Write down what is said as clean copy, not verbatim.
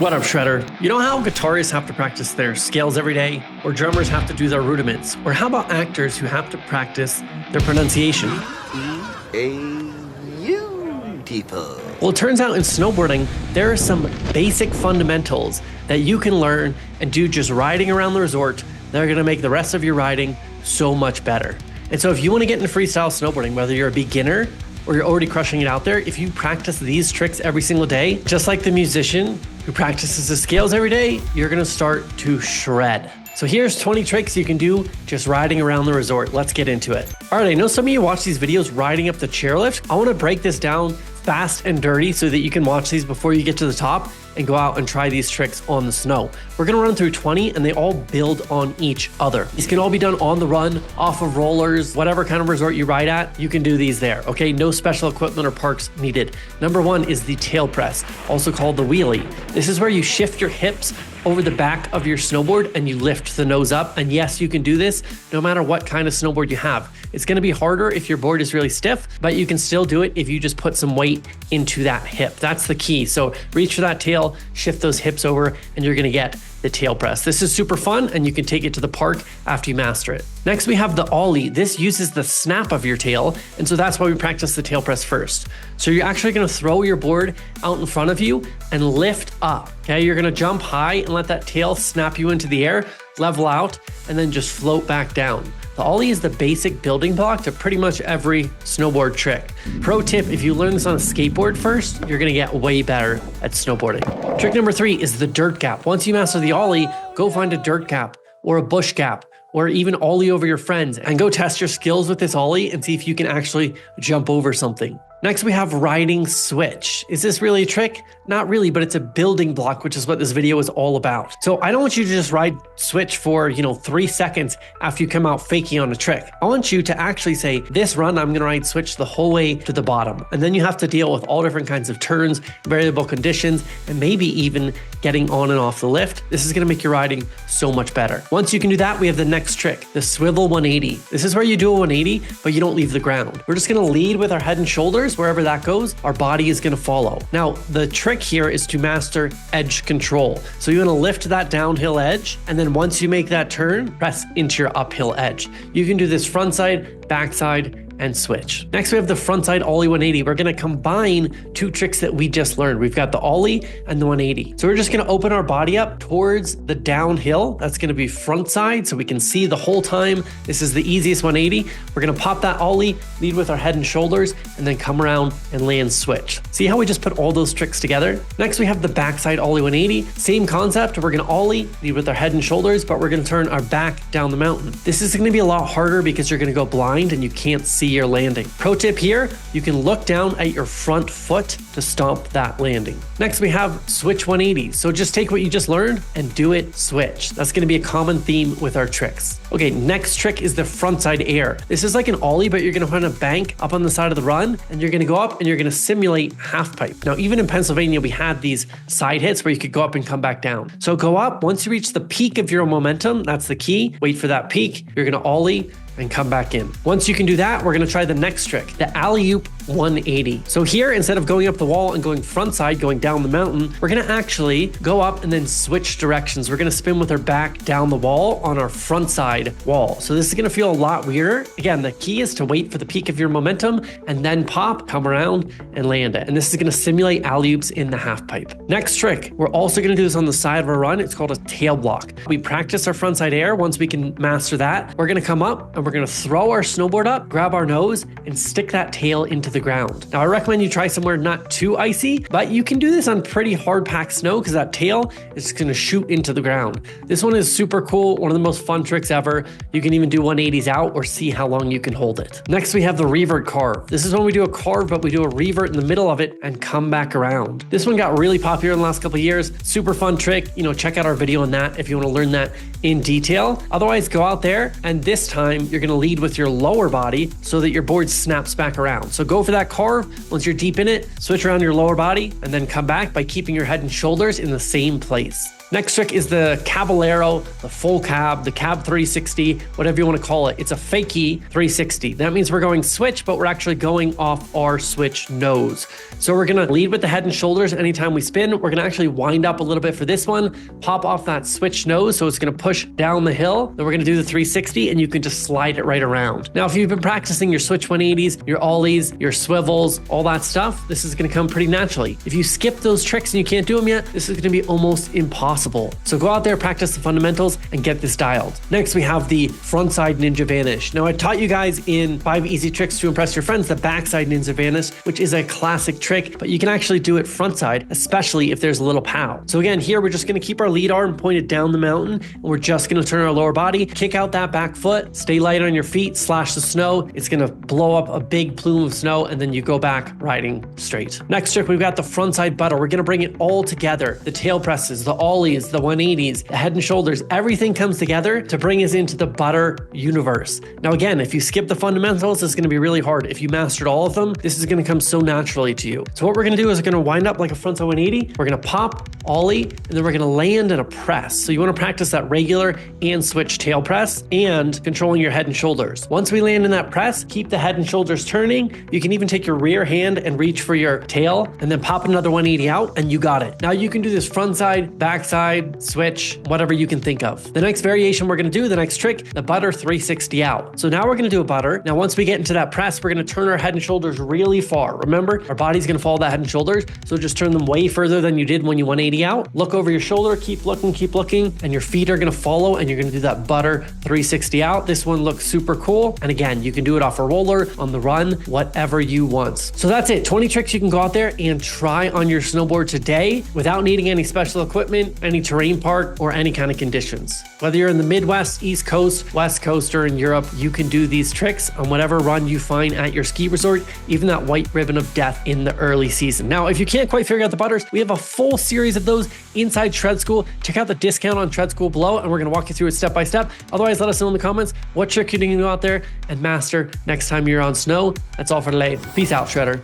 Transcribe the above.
What up, Shredder? You know how guitarists have to practice their scales every day, or drummers have to do their rudiments, or how about actors who have to practice their pronunciation? Beautiful. Well, it turns out in snowboarding, there are some basic fundamentals that you can learn and do just riding around the resort that are gonna make the rest of your riding so much better. And so if you wanna get into freestyle snowboarding, whether you're a beginner or you're already crushing it out there, if you practice these tricks every single day, just like the musician who practices the scales every day, you're gonna start to shred. So here's 20 tricks you can do just riding around the resort. Let's get into it. All right, I know some of you watch these videos riding up the chairlift. I wanna break this down fast and dirty so that you can watch these before you get to the top and go out and try these tricks on the snow. We're gonna run through 20 and they all build on each other. These can all be done on the run, off of rollers, whatever kind of resort you ride at, you can do these there, okay? No special equipment or parks needed. Number one is the tail press, also called the wheelie. This is where you shift your hips over the back of your snowboard and you lift the nose up. And yes, you can do this no matter what kind of snowboard you have. It's gonna be harder if your board is really stiff, but you can still do it if you just put some weight into that hip. That's the key. So reach for that tail, shift those hips over, and you're gonna get the tail press. This is super fun and you can take it to the park after you master it. Next, we have the ollie. This uses the snap of your tail, and so that's why we practice the tail press first. So you're actually gonna throw your board out in front of you and lift up, okay? You're gonna jump high and let that tail snap you into the air, level out, and then just float back down. The ollie is the basic building block to pretty much every snowboard trick. Pro tip, if you learn this on a skateboard first, you're gonna get way better at snowboarding. Trick number 3 is the dirt gap. Once you master the ollie, go find a dirt gap or a bush gap or even ollie over your friends and go test your skills with this ollie and see if you can actually jump over something. Next, we have riding switch. Is this really a trick? Not really, but it's a building block, which is what this video is all about. So I don't want you to just ride switch for, 3 seconds after you come out faking on a trick. I want you to actually say, this run, I'm gonna ride switch the whole way to the bottom. And then you have to deal with all different kinds of turns, variable conditions, and maybe even getting on and off the lift. This is gonna make your riding so much better. Once you can do that, we have the next trick, the swivel 180. This is where you do a 180, but you don't leave the ground. We're just gonna lead with our head and shoulders. Wherever that goes, our body is gonna follow. Now, the trick here is to master edge control. So you're gonna lift that downhill edge, and then once you make that turn, press into your uphill edge. You can do this front side, back side, and switch. Next, we have the frontside ollie 180. We're gonna combine 2 tricks that we just learned. We've got the ollie and the 180. So we're just gonna open our body up towards the downhill. That's gonna be front side, so we can see the whole time. This is the easiest 180. We're gonna pop that ollie, lead with our head and shoulders, and then come around and land switch. See how we just put all those tricks together? Next, we have the backside ollie 180. Same concept. We're gonna ollie, lead with our head and shoulders, but we're gonna turn our back down the mountain. This is gonna be a lot harder because you're gonna go blind and you can't see your landing. Pro tip here, you can look down at your front foot to stomp that landing. Next, we have switch 180. So just take what you just learned and do it switch. That's gonna be a common theme with our tricks. Okay, next trick is the frontside air. This is like an ollie, but you're gonna find a bank up on the side of the run, and you're gonna go up and you're gonna simulate half pipe. Now, even in Pennsylvania, we had these side hits where you could go up and come back down. So go up, once you reach the peak of your momentum, that's the key, wait for that peak, you're gonna ollie, and come back in. Once you can do that, we're gonna try the next trick, the alley-oop 180. So here, instead of going up the wall and going front side, going down the mountain, we're gonna actually go up and then switch directions. We're gonna spin with our back down the wall on our front side wall. So this is gonna feel a lot weirder. Again, the key is to wait for the peak of your momentum and then pop, come around and land it. And this is gonna simulate alley-oops in the half pipe. Next trick, we're also gonna do this on the side of a run. It's called a tail block. We practice our frontside air. Once we can master that, we're gonna come up and we're gonna throw our snowboard up, grab our nose, and stick that tail into the ground. Now, I recommend you try somewhere not too icy, but you can do this on pretty hard packed snow because that tail is gonna shoot into the ground. This one is super cool, one of the most fun tricks ever. You can even do 180s out or see how long you can hold it. Next, we have the revert carve. This is when we do a carve, but we do a revert in the middle of it and come back around. This one got really popular in the last couple of years. Super fun trick. Check out our video on that if you want to learn that in detail. Otherwise, go out there and this time you're gonna lead with your lower body so that your board snaps back around. So go for that carve. Once you're deep in it, switch around your lower body and then come back by keeping your head and shoulders in the same place. Next trick is the Caballero, the full cab, the cab 360, whatever you want to call it. It's a fakie 360. That means we're going switch, but we're actually going off our switch nose. So we're going to lead with the head and shoulders anytime we spin. We're going to actually wind up a little bit for this one, pop off that switch nose. So it's going to push down the hill. Then we're going to do the 360 and you can just slide it right around. Now, if you've been practicing your switch 180s, your ollies, your swivels, all that stuff, this is going to come pretty naturally. If you skip those tricks and you can't do them yet, this is going to be almost impossible. So go out there, practice the fundamentals and get this dialed. Next, we have the frontside ninja vanish. Now, I taught you guys in 5 easy tricks to impress your friends, the backside ninja vanish, which is a classic trick, but you can actually do it frontside, especially if there's a little pow. So again, here we're just going to keep our lead arm pointed down the mountain and we're just going to turn our lower body, kick out that back foot, stay light on your feet, slash the snow. It's going to blow up a big plume of snow and then you go back riding straight. Next trick, we've got the frontside butter. We're going to bring it all together. The tail presses, the ollies, the 180s, the head and shoulders, everything comes together to bring us into the butter universe. Now again, if you skip the fundamentals, it's going to be really hard. If you mastered all of them, this is going to come so naturally to you. So what we're going to do is we're going to wind up like a frontside 180. We're going to pop, ollie, and then we're going to land in a press. So you want to practice that regular and switch tail press and controlling your head and shoulders. Once we land in that press, keep the head and shoulders turning. You can even take your rear hand and reach for your tail and then pop another 180 out and you got it. Now you can do this front side, back side, switch, whatever you can think of. The next variation we're going to do, the next trick, the butter 360 out. So now we're going to do a butter. Now once we get into that press, we're going to turn our head and shoulders really far. Remember, our body's going to follow that head and shoulders. So just turn them way further than you did when you 180 out. Look over your shoulder, keep looking, and your feet are going to follow and you're going to do that butter 360 out. This one looks super cool. And again, you can do it off a roller, on the run, whatever you want. So that's it. 20 tricks you can go out there and try on your snowboard today without needing any special equipment, any terrain park, or any kind of conditions. Whether you're in the Midwest, East Coast, West Coast, or in Europe, you can do these tricks on whatever run you find at your ski resort, even that white ribbon of death in the early season. Now, if you can't quite figure out the butters, we have a full series of those inside Tread School. Check out the discount on Tread School below, and we're going to walk you through it step by step. Otherwise, let us know in the comments what trick you're going to go out there and master next time you're on snow. That's all for today. Peace out, Shredder.